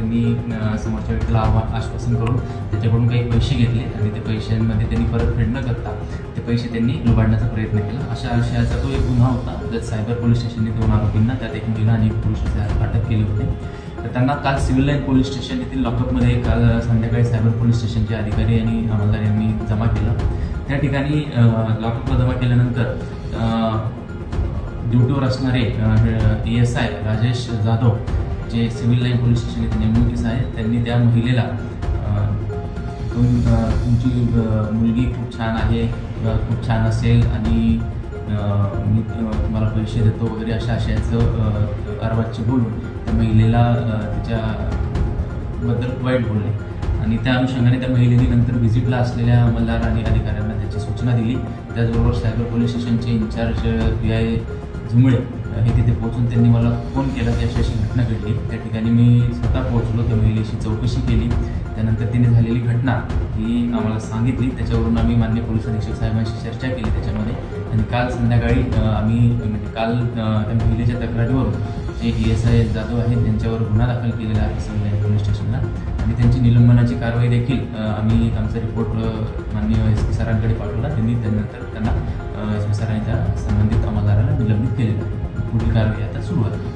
त्यांनी समोरच्या व्यक्तीला आश्वासन करून त्याच्याकडून काही पैसे घेतले आणि ते पैशांमध्ये त्यांनी परतफेड न करता ते पैसे त्यांनी लुबाडण्याचा प्रयत्न केला. अशा आशयाचा तो एक गुन्हा होता. ज्यात सायबर पोलीस स्टेशनने 2 आरोपींना, त्यात एक महिला आणि एक पुरुष अटक केली होती. तर त्यांना काल सिव्हिल लाईन पोलीस स्टेशन येथील लॉकअपमध्ये काल संध्याकाळी सायबर पोलीस स्टेशनचे अधिकारी आणि अंमलदार यांनी जमा केलं. त्या ठिकाणी लॉकअपला जमा केल्यानंतर ड्युटीवर असणारे ASI राजेश जाधव, जे सिव्हिल लाईन पोलीस स्टेशन येथे नेमणुकीस आहेत, त्यांनी त्या महिलेला तुमची मुलगी खूप छान आहे, खूप छान असेल आणि मी तुम्हाला पैसे देतो वगैरे अशा आशयाचं अर्वाच्य बोलून त्या महिलेला तिच्याबद्दल वाईट बोलले आणि त्या अनुषंगाने त्या महिलेने नंतर व्हिजिटला असलेल्या अंमलदार आणि अधिकाऱ्यांना त्याची सूचना दिली. त्याचबरोबर सायबर पोलीस स्टेशनचे इन्चार्ज PI झुंबळे हे तिथे पोहोचून त्यांनी मला फोन केला की अशी घटना घडली. त्या ठिकाणी मी स्वतः पोहोचलो, त्या महिलेशी चौकशी केली. त्यानंतर तिने झालेली घटना ही आम्हाला सांगितली. त्याच्यावरून आम्ही माननीय पोलीस अधीक्षक साहेबांशी चर्चा केली त्याच्यामध्ये आणि काल संध्याकाळी आम्ही म्हणजे काल त्या महिलेच्या तक्रारीवरून जे ASI जाधव आहेत त्यांच्यावर गुन्हा दाखल केलेला आहे सिव्हिल लाईन पोलीस स्टेशनला आणि त्यांची निलंबनाची कारवाई देखील आम्ही आमचा रिपोर्ट माननीय SP सरांकडे पाठवला. त्यानंतर त्यांना SP सरांनी त्या संबंधित अंमलदाराला निलंबित केलेलं आहे. पुढील कारवाई आता सुरू आहे.